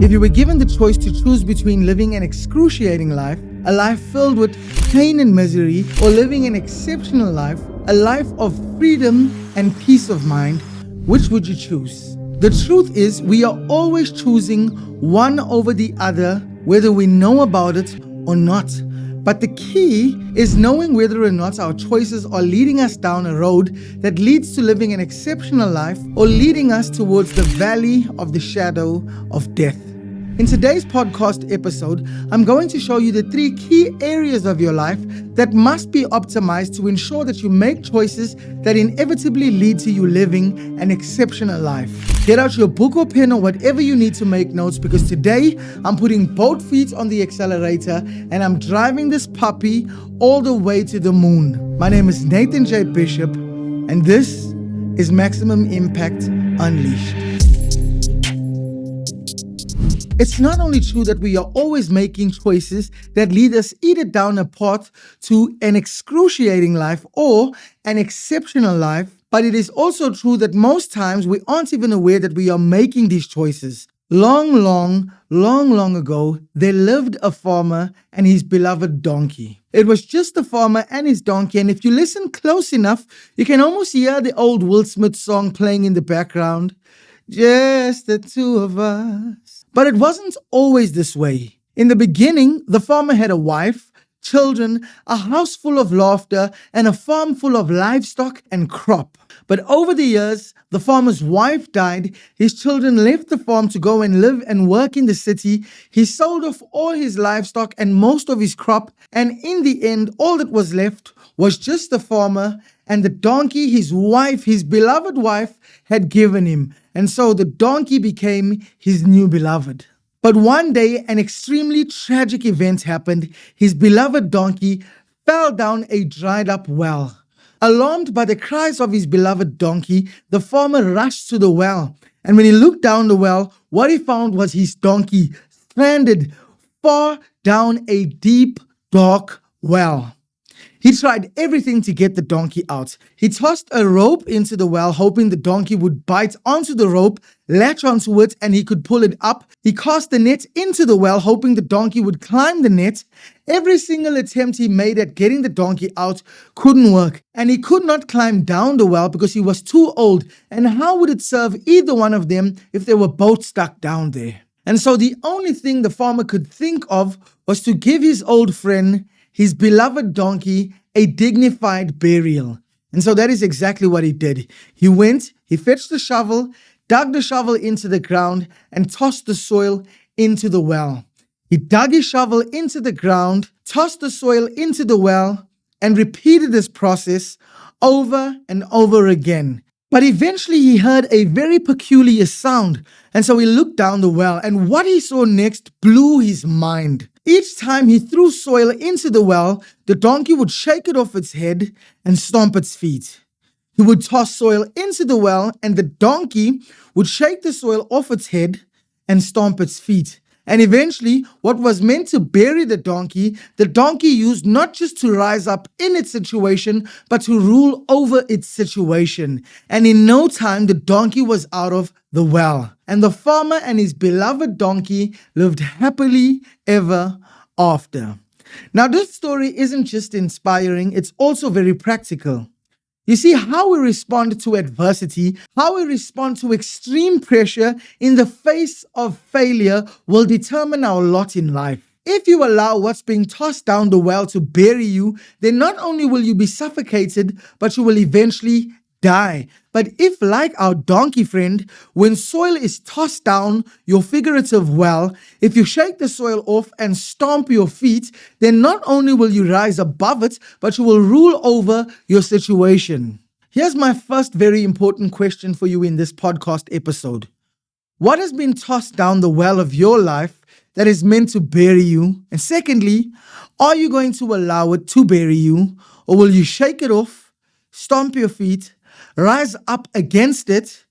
If you were given the choice to choose between living an excruciating life, a life filled with pain and misery, or living an exceptional life, a life of freedom and peace of mind, which would you choose? The truth is, we are always choosing one over the other, whether we know about it or not. But the key is knowing whether or not our choices are leading us down a road that leads to living an exceptional life or leading us towards the valley of the shadow of death. In today's podcast episode, I'm going to show you the 3 key areas of your life that must be optimized to ensure that you make choices that inevitably lead to you living an exceptional life. Get out your book or pen or whatever you need to make notes, because today I'm putting both feet on the accelerator and I'm driving this puppy all the way to the moon. My name is Nathan J. Bishop, and this is Maximum Impact Unleashed. It's not only true that we are always making choices that lead us either down a path to an excruciating life or an exceptional life, but it is also true that most times we aren't even aware that we are making these choices. Long ago, there lived a farmer and his beloved donkey. It was just the farmer and his donkey, and if you listen close enough, you can almost hear the old Will Smith song playing in the background. Just the two of us. But it wasn't always this way. In the beginning, the farmer had a wife, children, a house full of laughter, and a farm full of livestock and crop. But over the years, the farmer's wife died, his children left the farm to go and live and work in the city, he sold off all his livestock and most of his crop, and in the end, all that was left was just the farmer and the donkey his wife, his beloved wife, had given him. And so the donkey became his new beloved. But one day, an extremely tragic event happened. His beloved donkey fell down a dried up well. Alarmed by the cries of his beloved donkey, the farmer rushed to the well. And when he looked down the well, what he found was his donkey stranded far down a deep, dark well. He tried everything to get the donkey out. He tossed a rope into the well, hoping the donkey would bite onto the rope, latch onto it, and he could pull it up. He cast the net into the well, hoping the donkey would climb the net. Every single attempt he made at getting the donkey out couldn't work. And he could not climb down the well because he was too old. And how would it serve either one of them if they were both stuck down there? And so the only thing the farmer could think of was to give his old friend, his beloved donkey, a dignified burial. And so that is exactly what he did. He went, he fetched the shovel, dug the shovel into the ground, and tossed the soil into the well. He dug his shovel into the ground, tossed the soil into the well, and repeated this process over and over again. But eventually he heard a very peculiar sound, and so he looked down the well, and what he saw next blew his mind. Each time he threw soil into the well, the donkey would shake it off its head and stomp its feet. He would toss soil into the well, and the donkey would shake the soil off its head and stomp its feet. And eventually, what was meant to bury the donkey used not just to rise up in its situation, but to rule over its situation. And in no time, the donkey was out of the well. And the farmer and his beloved donkey lived happily ever after. Now, this story isn't just inspiring, it's also very practical. You see, how we respond to adversity, how we respond to extreme pressure in the face of failure will determine our lot in life. If you allow what's being tossed down the well to bury you, then not only will you be suffocated, but you will eventually die. But if, like our donkey friend, when soil is tossed down your figurative well, if you shake the soil off and stomp your feet, then not only will you rise above it, but you will rule over your situation. Here's my first very important question for you in this podcast episode. What has been tossed down the well of your life that is meant to bury you? And secondly, are you going to allow it to bury you, or will you shake it off, stomp your feet, rise up against it,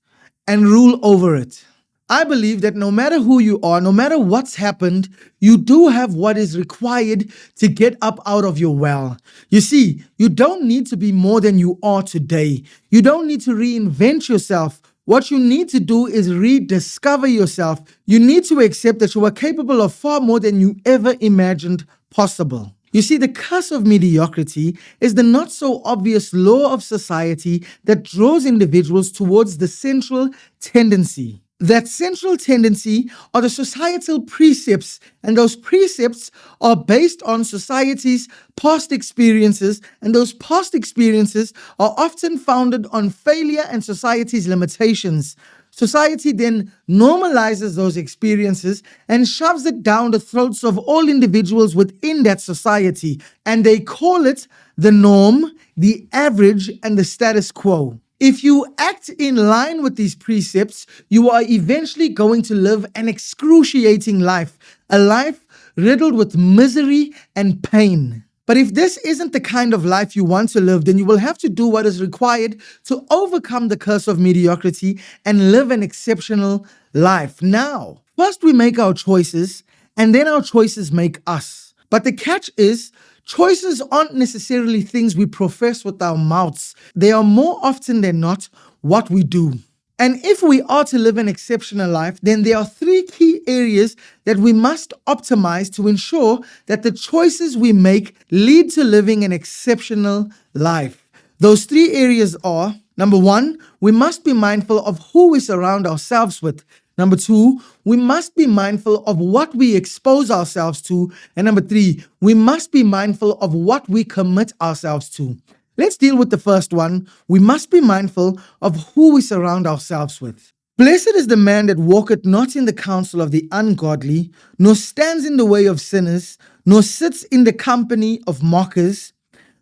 and rule over it? I believe that no matter who you are, no matter what's happened, you do have what is required to get up out of your well. You see, you don't need to be more than you are today. You don't need to reinvent yourself What you need to do is rediscover yourself. You need to accept that you are capable of far more than you ever imagined possible. You see, the curse of mediocrity is the not so obvious law of society that draws individuals towards the central tendency. That central tendency are the societal precepts, and those precepts are based on society's past experiences, and those past experiences are often founded on failure and society's limitations. Society then normalizes those experiences and shoves it down the throats of all individuals within that society, and they call it the norm, the average, and the status quo. If you act in line with these precepts, you are eventually going to live an excruciating life, a life riddled with misery and pain. But if this isn't the kind of life you want to live, then you will have to do what is required to overcome the curse of mediocrity and live an exceptional life. Now, first we make our choices, and then our choices make us. But the catch is, choices aren't necessarily things we profess with our mouths. They are more often than not what we do. And if we are to live an exceptional life, then there are three key areas that we must optimize to ensure that the choices we make lead to living an exceptional life. Those three areas are: number one, we must be mindful of who we surround ourselves with. Number two, we must be mindful of what we expose ourselves to. And number three, we must be mindful of what we commit ourselves to. Let's deal with the first one. We must be mindful of who we surround ourselves with. Blessed is the man that walketh not in the counsel of the ungodly, nor stands in the way of sinners, nor sits in the company of mockers,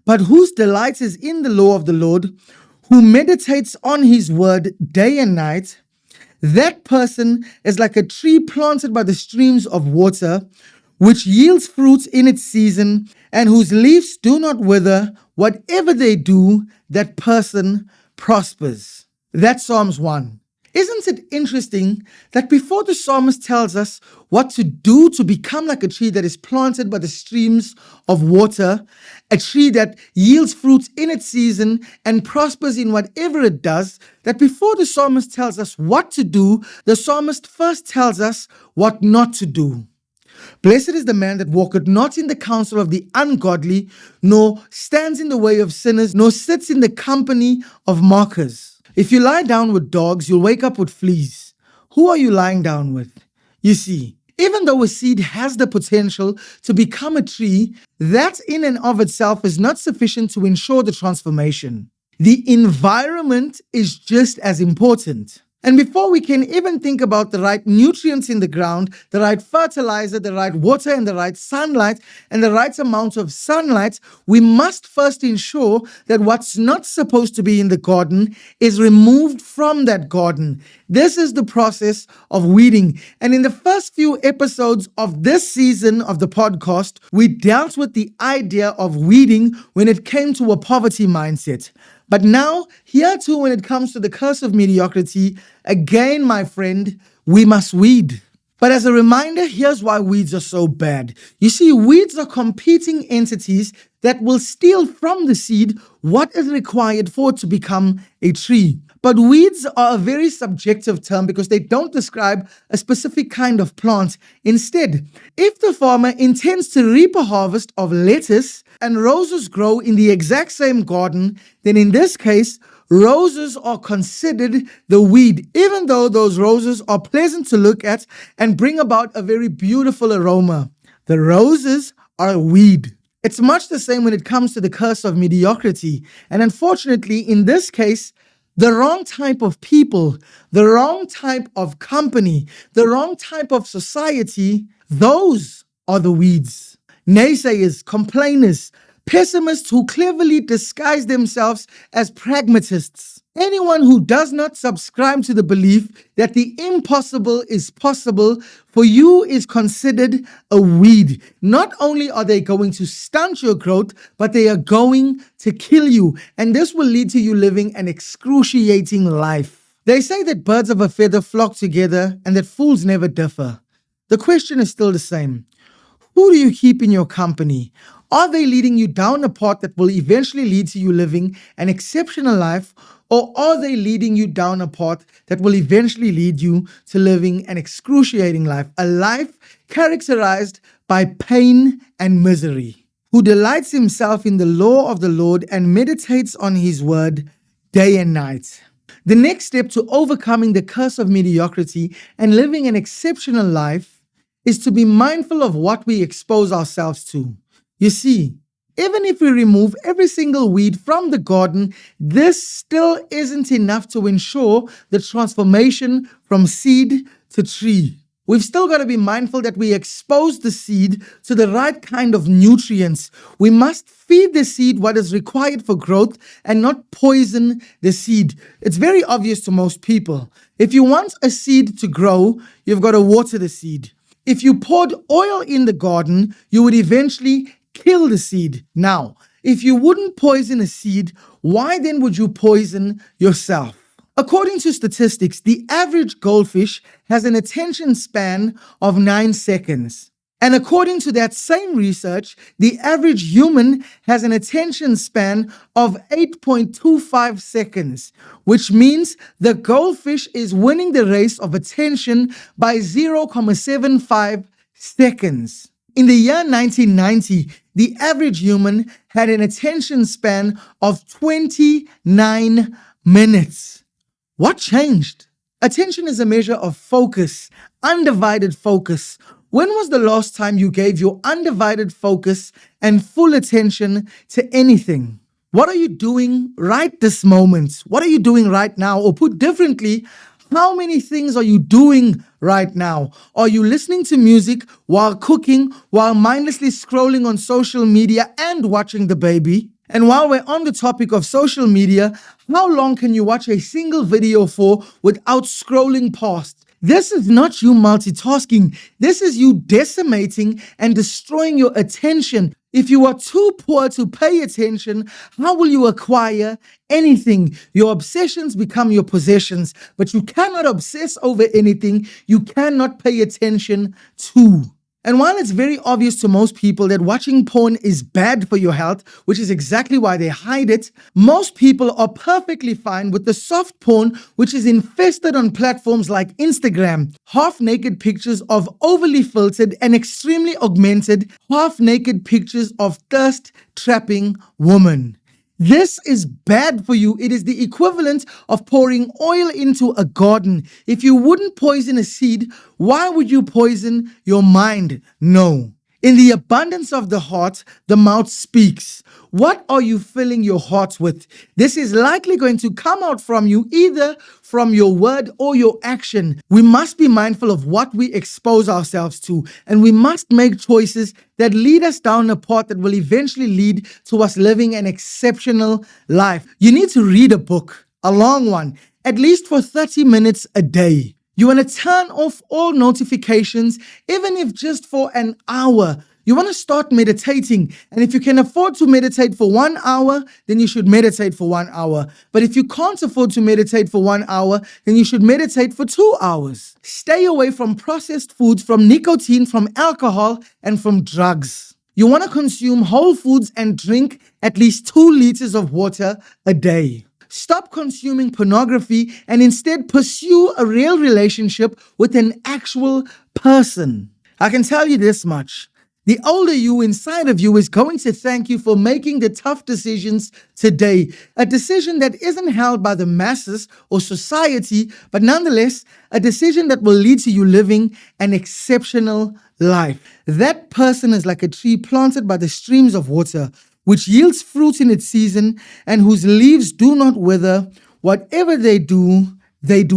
but whose delight is in the law of the Lord, who meditates on his word day and night. That person is like a tree planted by the streams of water, which yields fruit in its season, and whose leaves do not wither. Whatever they do, that person prospers. That's Psalms 1. Isn't it interesting that before the psalmist tells us what to do to become like a tree that is planted by the streams of water, a tree that yields fruit in its season and prospers in whatever it does, that before the psalmist tells us what to do, the psalmist first tells us what not to do. Blessed is the man that walketh not in the counsel of the ungodly, nor stands in the way of sinners, nor sits in the company of mockers. If you lie down with dogs, you'll wake up with fleas. Who are you lying down with? You see, even though a seed has the potential to become a tree, that in and of itself is not sufficient to ensure the transformation. The environment is just as important. And before we can even think about the right nutrients in the ground, the right fertilizer, the right water, and the right sunlight, and the right amount of sunlight, we must first ensure that what's not supposed to be in the garden is removed from that garden. This is the process of weeding. And in the first few episodes of this season of the podcast, we dealt with the idea of weeding when it came to a poverty mindset. But now, here too, when it comes to the curse of mediocrity, again, my friend, we must weed. But as a reminder, here's why weeds are so bad. You see, weeds are competing entities that will steal from the seed what is required for it to become a tree. But weeds are a very subjective term because they don't describe a specific kind of plant. Instead, if the farmer intends to reap a harvest of lettuce and roses grow in the exact same garden, then in this case, roses are considered the weed, even though those roses are pleasant to look at and bring about a very beautiful aroma. The roses are a weed. It's much the same when it comes to the curse of mediocrity. And unfortunately, in this case, the wrong type of people, the wrong type of company, the wrong type of society, those are the weeds. Naysayers, complainers, pessimists who cleverly disguise themselves as pragmatists. Anyone who does not subscribe to the belief that the impossible is possible for you is considered a weed. Not only are they going to stunt your growth, but they are going to kill you. And this will lead to you living an excruciating life. They say that birds of a feather flock together and that fools never differ. The question is still the same. Who do you keep in your company? Are they leading you down a path that will eventually lead to you living an exceptional life, or are they leading you down a path that will eventually lead you to living an excruciating life, a life characterized by pain and misery? Who delights himself in the law of the Lord and meditates on his word day and night. The next step to overcoming the curse of mediocrity and living an exceptional life is to be mindful of what we expose ourselves to. You see, even if we remove every single weed from the garden, this still isn't enough to ensure the transformation from seed to tree. We've still got to be mindful that we expose the seed to the right kind of nutrients. We must feed the seed what is required for growth and not poison the seed. It's very obvious to most people. If you want a seed to grow, you've got to water the seed. If you poured oil in the garden, you would eventually kill the seed. Now, if you wouldn't poison a seed, why then would you poison yourself? According to statistics, the average goldfish has an attention span of 9 seconds. And according to that same research, the average human has an attention span of 8.25 seconds, which means the goldfish is winning the race of attention by 0.75 seconds. In the year 1990, the average human had an attention span of 29 minutes. What changed? Attention is a measure of focus, undivided focus. When was the last time you gave your undivided focus and full attention to anything? What are you doing right this moment? What are you doing right now? Or put differently, how many things are you doing right now? Are you listening to music while cooking, while mindlessly scrolling on social media and watching the baby? And while we're on the topic of social media, how long can you watch a single video for without scrolling past? This is not you multitasking. This is you decimating and destroying your attention. If you are too poor to pay attention, how will you acquire anything? Your obsessions become your possessions, but you cannot obsess over anything you cannot pay attention to. And while it's very obvious to most people that watching porn is bad for your health, which is exactly why they hide it, most people are perfectly fine with the soft porn which is infested on platforms like Instagram. Half-naked pictures of overly filtered and extremely augmented half-naked pictures of thirst-trapping women. This is bad for you. It is the equivalent of pouring oil into a garden. If you wouldn't poison a seed, why would you poison your mind? No. In the abundance of the heart, the mouth speaks. What are you filling your heart with? This is likely going to come out from you, either from your word or your action. We must be mindful of what we expose ourselves to, and we must make choices that lead us down a path that will eventually lead to us living an exceptional life. You need to read a book, a long one, at least for 30 minutes a day. You want to turn off all notifications, even if just for an hour. You want to start meditating. And if you can afford to meditate for 1 hour, then you should meditate for 1 hour. But if you can't afford to meditate for 1 hour, then you should meditate for 2 hours. Stay away from processed foods, from nicotine, from alcohol, and from drugs. You want to consume whole foods and drink at least 2 liters of water a day. Stop consuming pornography and instead pursue a real relationship with an actual person. I can tell you this much. The older you inside of you is going to thank you for making the tough decisions today. A decision that isn't held by the masses or society, but nonetheless, a decision that will lead to you living an exceptional life. That person is like a tree planted by the streams of water, which yields fruit in its season, and whose leaves do not wither. Whatever they do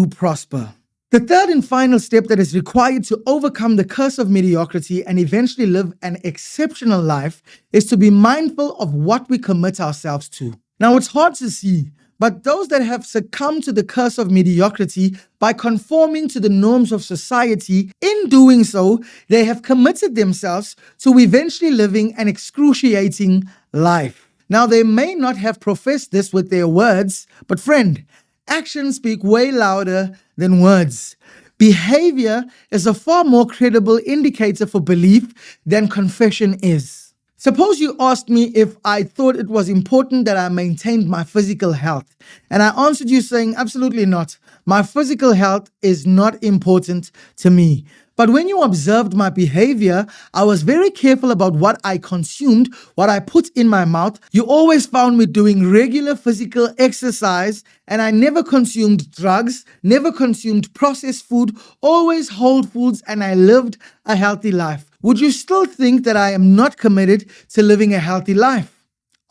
prosper. The third and final step that is required to overcome the curse of mediocrity and eventually live an exceptional life is to be mindful of what we commit ourselves to. Now, it's hard to see, but those that have succumbed to the curse of mediocrity by conforming to the norms of society, in doing so, they have committed themselves to eventually living an excruciating life. Now, they may not have professed this with their words, but friend, actions speak way louder than words. Behavior is a far more credible indicator for belief than confession is. Suppose you asked me if I thought it was important that I maintained my physical health. And I answered you saying, absolutely not. My physical health is not important to me. But when you observed my behavior, I was very careful about what I consumed, what I put in my mouth. You always found me doing regular physical exercise, and I never consumed drugs, never consumed processed food, always whole foods, and I lived a healthy life. Would you still think that I am not committed to living a healthy life?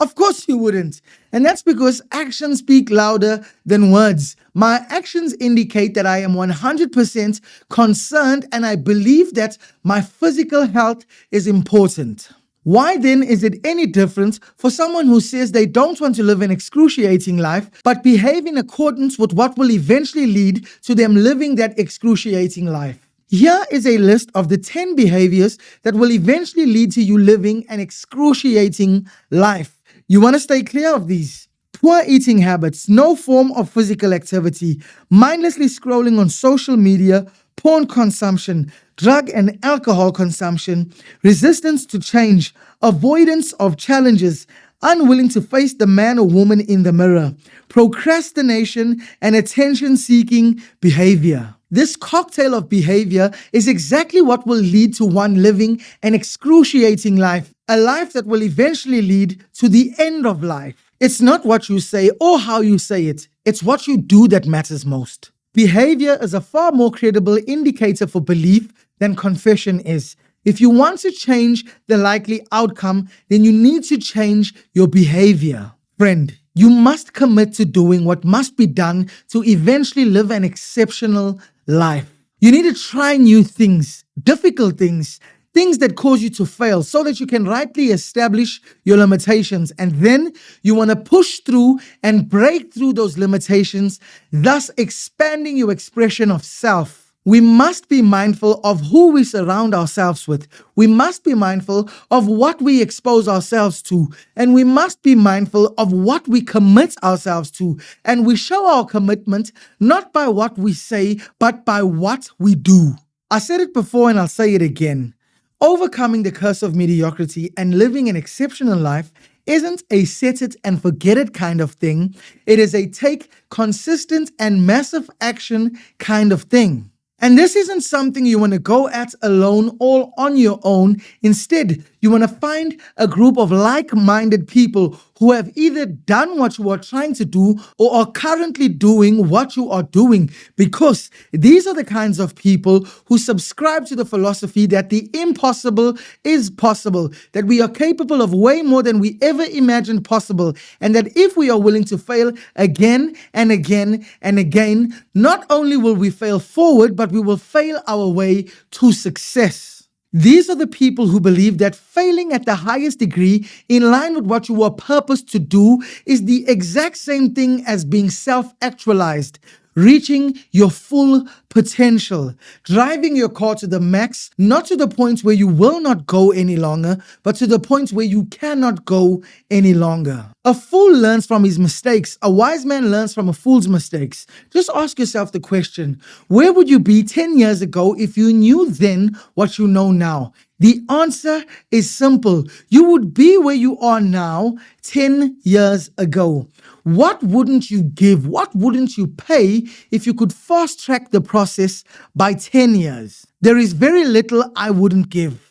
Of course you wouldn't. And that's because actions speak louder than words. My actions indicate that I am 100% concerned and I believe that my physical health is important. Why then is it any different for someone who says they don't want to live an excruciating life, but behave in accordance with what will eventually lead to them living that excruciating life? Here is a list of the 10 behaviors that will eventually lead to you living an excruciating life. You want to stay clear of these. Poor eating habits, no form of physical activity, mindlessly scrolling on social media, porn consumption, drug and alcohol consumption, resistance to change, avoidance of challenges, unwilling to face the man or woman in the mirror, procrastination, and attention-seeking behavior. This cocktail of behavior is exactly what will lead to one living an excruciating life, a life that will eventually lead to the end of life. It's not what you say or how you say it, it's what you do that matters most. Behavior is a far more credible indicator for belief than confession is. If you want to change the likely outcome, then you need to change your behavior. Friend, you must commit to doing what must be done to eventually live an exceptional life. You need to try new things, difficult things, things that cause you to fail so that you can rightly establish your limitations. And then you want to push through and break through those limitations, thus expanding your expression of self. We must be mindful of who we surround ourselves with. We must be mindful of what we expose ourselves to. And we must be mindful of what we commit ourselves to. And we show our commitment not by what we say, but by what we do. I said it before and I'll say it again. Overcoming the curse of mediocrity and living an exceptional life isn't a set it and forget it kind of thing. It is a take consistent and massive action kind of thing. And this isn't something you want to go at alone or on your own. Instead, you want to find a group of like-minded people who have either done what you are trying to do or are currently doing what you are doing, because these are the kinds of people who subscribe to the philosophy that the impossible is possible, that we are capable of way more than we ever imagined possible, and that if we are willing to fail again and again and again, not only will we fail forward, but we will fail our way to success. These are the people who believe that failing at the highest degree in line with what you were purposed to do is the exact same thing as being self-actualized, reaching your full potential, driving your car to the max, not to the point where you will not go any longer, but to the point where you cannot go any longer. A fool learns from his mistakes. A wise man learns from a fool's mistakes. Just ask yourself the question, where would you be 10 years ago if you knew then what you know now? The answer is simple. You would be where you are now 10 years ago. What wouldn't you give? What wouldn't you pay if you could fast track the process by 10 years? There is very little I wouldn't give.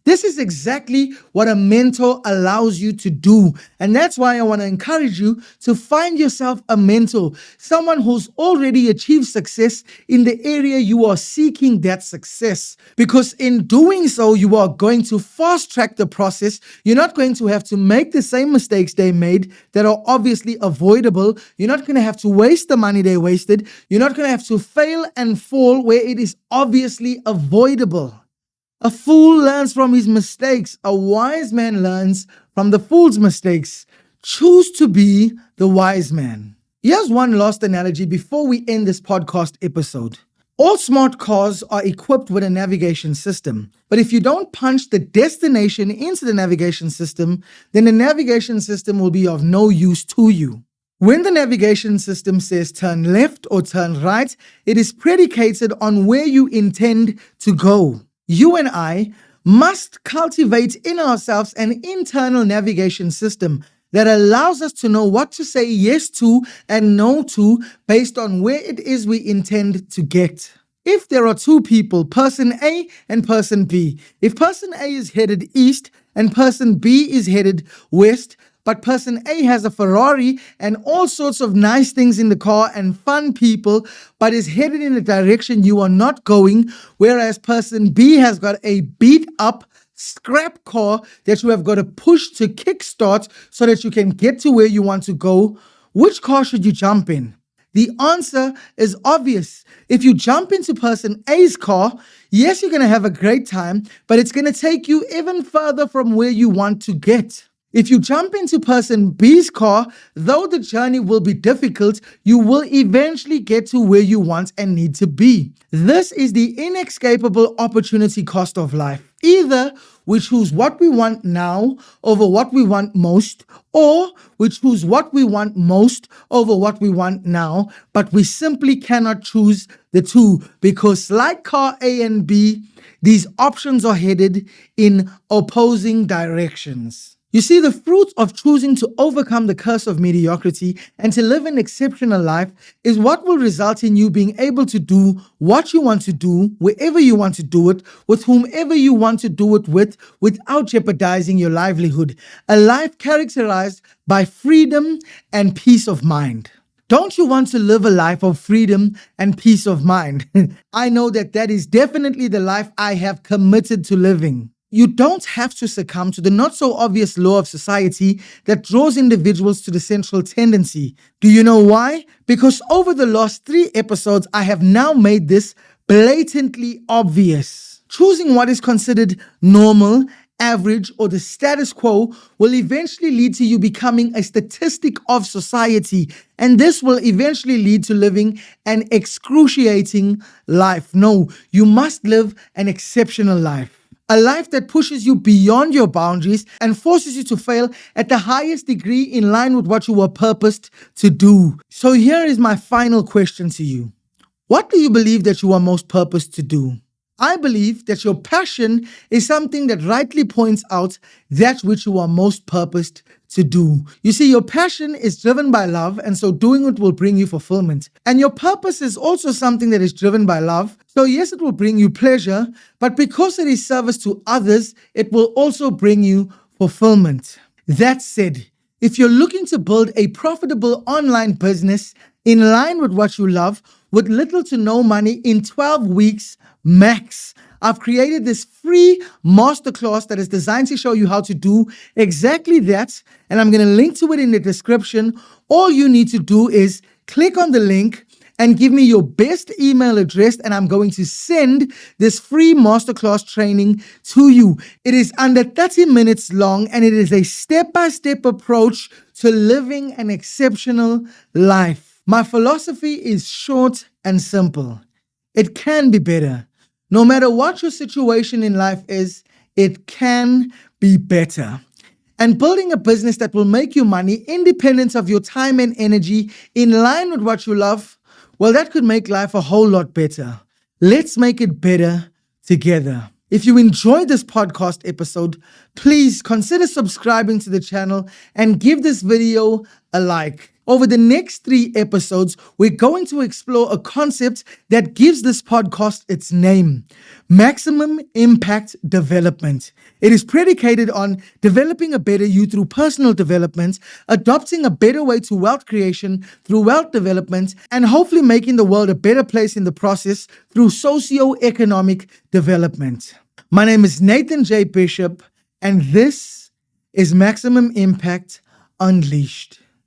This is exactly what a mentor allows you to do. And that's why I want to encourage you to find yourself a mentor, someone who's already achieved success in the area you are seeking that success. Because in doing so, you are going to fast track the process. You're not going to have to make the same mistakes they made that are obviously avoidable. You're not going to have to waste the money they wasted. You're not going to have to fail and fall where it is obviously avoidable. A fool learns from his mistakes. A wise man learns from the fool's mistakes. Choose to be the wise man. Here's one last analogy before we end this podcast episode. All smart cars are equipped with a navigation system. But if you don't punch the destination into the navigation system, then the navigation system will be of no use to you. When the navigation system says turn left or turn right, it is predicated on where you intend to go. You and I must cultivate in ourselves an internal navigation system that allows us to know what to say yes to and no to based on where it is we intend to get. If there are two people, person A and person B, if person A is headed east and person B is headed west, but person A has a Ferrari and all sorts of nice things in the car and fun people, but is headed in a direction you are not going, whereas person B has got a beat up scrap car that you have got to push to kickstart so that you can get to where you want to go, which car should you jump in? The answer is obvious. If you jump into person A's car, yes, you're going to have a great time, but it's going to take you even further from where you want to get. If you jump into person B's car, though the journey will be difficult, you will eventually get to where you want and need to be. This is the inescapable opportunity cost of life. Either we choose what we want now over what we want most, or we choose what we want most over what we want now, but we simply cannot choose the two because, like car A and B, these options are headed in opposing directions. You see, the fruit of choosing to overcome the curse of mediocrity and to live an exceptional life is what will result in you being able to do what you want to do, wherever you want to do it, with whomever you want to do it with, without jeopardizing your livelihood. A life characterized by freedom and peace of mind. Don't you want to live a life of freedom and peace of mind? I know that is definitely the life I have committed to living. You don't have to succumb to the not so obvious law of society that draws individuals to the central tendency. Do you know why? Because over the last 3 episodes, I have now made this blatantly obvious. Choosing what is considered normal, average, or the status quo will eventually lead to you becoming a statistic of society. And this will eventually lead to living an excruciating life. No, you must live an exceptional life. A life that pushes you beyond your boundaries and forces you to fail at the highest degree in line with what you were purposed to do. So here is my final question to you. What do you believe that you are most purposed to do? I believe that your passion is something that rightly points out that which you are most purposed to do. You see, your passion is driven by love, and so doing it will bring you fulfillment. And your purpose is also something that is driven by love. So yes, it will bring you pleasure, but because it is service to others, it will also bring you fulfillment. That said, if you're looking to build a profitable online business in line with what you love, with little to no money in 12 weeks max, I've created this free masterclass that is designed to show you how to do exactly that. And I'm going to link to it in the description. All you need to do is click on the link and give me your best email address, and I'm going to send this free masterclass training to you. It is under 30 minutes long, and it is a step-by-step approach to living an exceptional life. My philosophy is short and simple. It can be better. No matter what your situation in life is, it can be better. And building a business that will make you money independent of your time and energy in line with what you love, well, that could make life a whole lot better. Let's make it better together. If you enjoyed this podcast episode, please consider subscribing to the channel and give this video a like. Over the next 3 episodes, we're going to explore a concept that gives this podcast its name: maximum impact development. It is predicated on developing a better you through personal development, adopting a better way to wealth creation through wealth development, and hopefully making the world a better place in the process through socio-economic development. My name is Nathan J. Bishop, and this is Maximum Impact Unleashed.